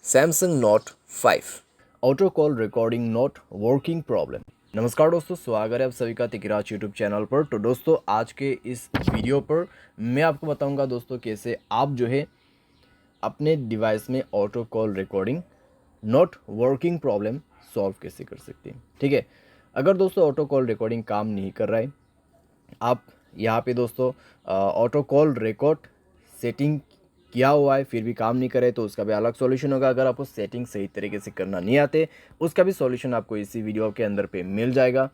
Samsung note 5 auto call recording not working problem. नमस्कार दोस्तों, स्वागत है आप सभी का तिकराज यूट्यूब चैनल पर। तो दोस्तों आज के इस वीडियो पर मैं आपको बताऊंगा दोस्तों कैसे आप जो है अपने डिवाइस में auto call recording not working problem solve कैसे कर सकते हैं। ठीक है, अगर दोस्तों ऑटो कॉल रिकॉर्डिंग काम नहीं कर रहा है, आप यहाँ पे दोस्तों ऑटो कॉल रिकॉर्ड सेटिंग किया हुआ है फिर भी काम नहीं करे तो उसका भी अलग सॉल्यूशन होगा। अगर आपको सेटिंग सही तरीके से करना नहीं आते उसका भी सॉल्यूशन आपको इसी वीडियो के अंदर पे मिल जाएगा।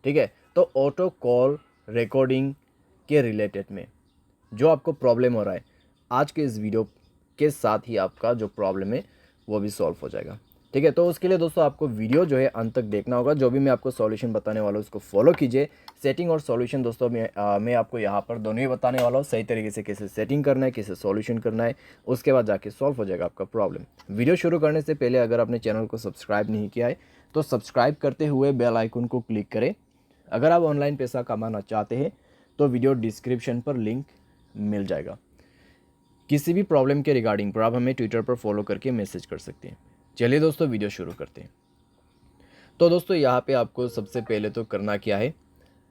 ठीक है, तो ऑटो कॉल रिकॉर्डिंग के रिलेटेड में जो आपको प्रॉब्लम हो रहा है, आज के इस वीडियो के साथ ही आपका जो प्रॉब्लम है वो भी सॉल्व हो जाएगा। ठीक है, तो उसके लिए दोस्तों आपको वीडियो जो है अंत तक देखना होगा। जो भी मैं आपको सॉल्यूशन बताने वाला हूँ उसको फॉलो कीजिए। सेटिंग और सॉल्यूशन दोस्तों मैं आपको यहाँ पर दोनों ही बताने वाला हूँ, सही तरीके से कैसे सेटिंग करना है, कैसे सॉल्यूशन करना है, उसके बाद जाके सॉल्व हो जाएगा आपका प्रॉब्लम। वीडियो शुरू करने से पहले अगर आपने चैनल को सब्सक्राइब नहीं किया है तो सब्सक्राइब करते हुए बेल आइकन को क्लिक करें। अगर आप ऑनलाइन पैसा कमाना चाहते हैं तो वीडियो डिस्क्रिप्शन पर लिंक मिल जाएगा। किसी भी प्रॉब्लम के रिगार्डिंग पर आप हमें ट्विटर पर फॉलो करके मैसेज कर सकते हैं। चलिए दोस्तों वीडियो शुरू करते हैं। तो दोस्तों यहाँ पे आपको सबसे पहले तो करना क्या है,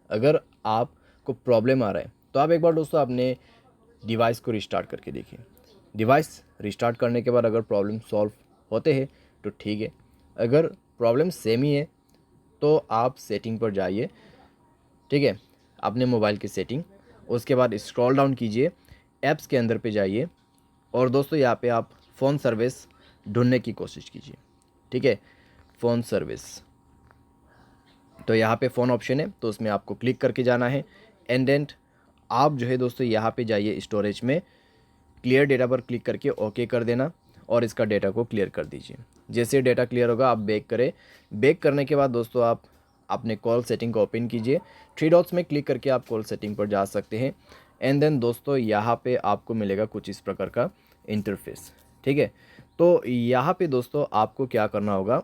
अगर आपको प्रॉब्लम आ रहा है तो आप एक बार दोस्तों अपने डिवाइस को रिस्टार्ट करके देखिए। डिवाइस रिस्टार्ट करने के बाद अगर प्रॉब्लम सॉल्व होते हैं तो ठीक है, अगर प्रॉब्लम सेम ही है तो आप सेटिंग पर जाइए। ठीक है, अपने मोबाइल की सेटिंग, उसके बाद स्क्रॉल डाउन कीजिए, ऐप्स के अंदर पे जाइए और दोस्तों यहाँ पे आप फ़ोन सर्विस ढूंढने की कोशिश कीजिए। ठीक है, फ़ोन सर्विस, तो यहाँ पे फ़ोन ऑप्शन है तो उसमें आपको क्लिक करके जाना है। एंड देन आप जो है दोस्तों यहाँ पे जाइए स्टोरेज में, क्लियर डेटा पर क्लिक करके ओके कर देना और इसका डेटा को क्लियर कर दीजिए। जैसे डेटा क्लियर होगा आप बैक करें। बैक करने के बाद दोस्तों आप अपने कॉल सेटिंग को ओपन कीजिए। थ्री डॉट्स में क्लिक करके आप कॉल सेटिंग पर जा सकते हैं। एंड देन दोस्तों यहाँ पे आपको मिलेगा कुछ इस प्रकार का इंटरफेस। ठीक है, तो यहाँ पे दोस्तों आपको क्या करना होगा,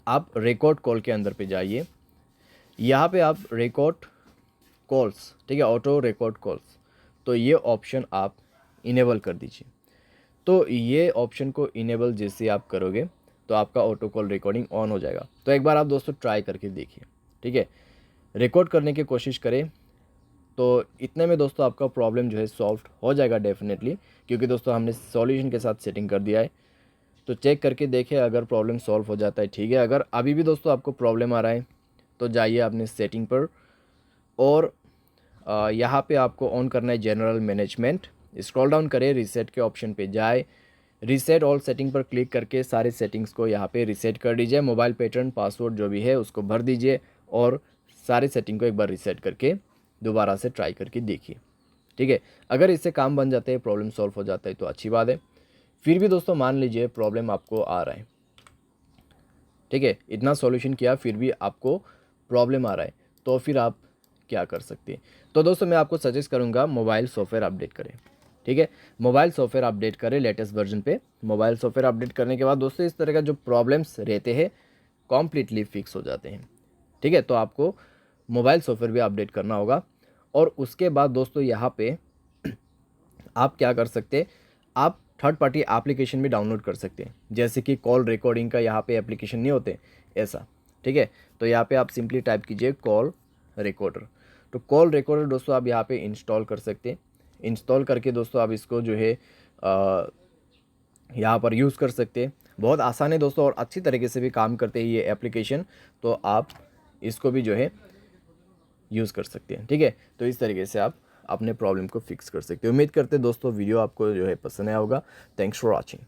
आप रिकॉर्ड कॉल के अंदर पे जाइए। यहाँ पे आप रिकॉर्ड कॉल्स, ठीक है, ऑटो रिकॉर्ड कॉल्स, तो ये ऑप्शन आप इनेबल कर दीजिए। तो ये ऑप्शन को इनेबल जैसे आप करोगे तो आपका ऑटो कॉल रिकॉर्डिंग ऑन हो जाएगा। तो एक बार आप दोस्तों ट्राई करके देखिए। ठीक है, रिकॉर्ड करने की कोशिश करें तो इतने में दोस्तों आपका प्रॉब्लम जो है सॉल्व हो जाएगा डेफिनेटली, क्योंकि दोस्तों हमने सॉल्यूशन के साथ सेटिंग कर दिया है। तो चेक करके देखें, अगर प्रॉब्लम सॉल्व हो जाता है ठीक है, अगर अभी भी दोस्तों आपको प्रॉब्लम आ रहा है तो जाइए अपने सेटिंग पर और यहाँ पे आपको ऑन करना है जनरल मैनेजमेंट। स्क्रॉल डाउन करें, रीसेट के ऑप्शन पे जाए, रीसेट ऑल सेटिंग पर क्लिक करके सारे सेटिंग्स को यहाँ पे रीसेट कर दीजिए। मोबाइल पैटर्न पासवर्ड जो भी है उसको भर दीजिए और सारे सेटिंग को एक बार रीसेट करके दोबारा से ट्राई करके देखिए। ठीक है, अगर इससे काम बन जाता है, प्रॉब्लम सॉल्व हो जाता है तो अच्छी बात है। फिर भी दोस्तों मान लीजिए प्रॉब्लम आपको आ रहा है, ठीक है, इतना सॉल्यूशन किया फिर भी आपको प्रॉब्लम आ रहा है, तो फिर आप क्या कर सकते हैं। तो दोस्तों मैं आपको सजेस्ट करूंगा मोबाइल सॉफ्टवेयर अपडेट करें। ठीक है, मोबाइल सॉफ्टवेयर अपडेट करें लेटेस्ट वर्जन पे। मोबाइल सॉफ्टवेयर अपडेट करने के बाद दोस्तों इस तरह का जो प्रॉब्लम्स रहते हैं कॉम्प्लीटली फिक्स हो जाते हैं। ठीक है, तो आपको मोबाइल सॉफ्टवेयर भी अपडेट करना होगा और उसके बाद दोस्तों यहाँ पे आप क्या कर सकते हैं, आप थर्ड पार्टी एप्लीकेशन भी डाउनलोड कर सकते हैं, जैसे कि कॉल रिकॉर्डिंग का यहाँ पे एप्लीकेशन नहीं होते ऐसा। ठीक है, तो यहाँ पे आप सिंपली टाइप कीजिए कॉल रिकॉर्डर। तो कॉल रिकॉर्डर दोस्तों आप यहाँ पे इंस्टॉल कर सकते हैं। इंस्टॉल करके दोस्तों आप इसको जो है यहाँ पर यूज़ कर सकते हैं। बहुत आसान है दोस्तों और अच्छी तरीके से भी काम करते हैं ये एप्लीकेशन, तो आप इसको भी जो है यूज़ कर सकते हैं। ठीक है, तो इस तरीके से आप अपने प्रॉब्लम को फिक्स कर सकते हैं। उम्मीद करते हैं दोस्तों वीडियो आपको जो है पसंद आया होगा। Thanks for watching.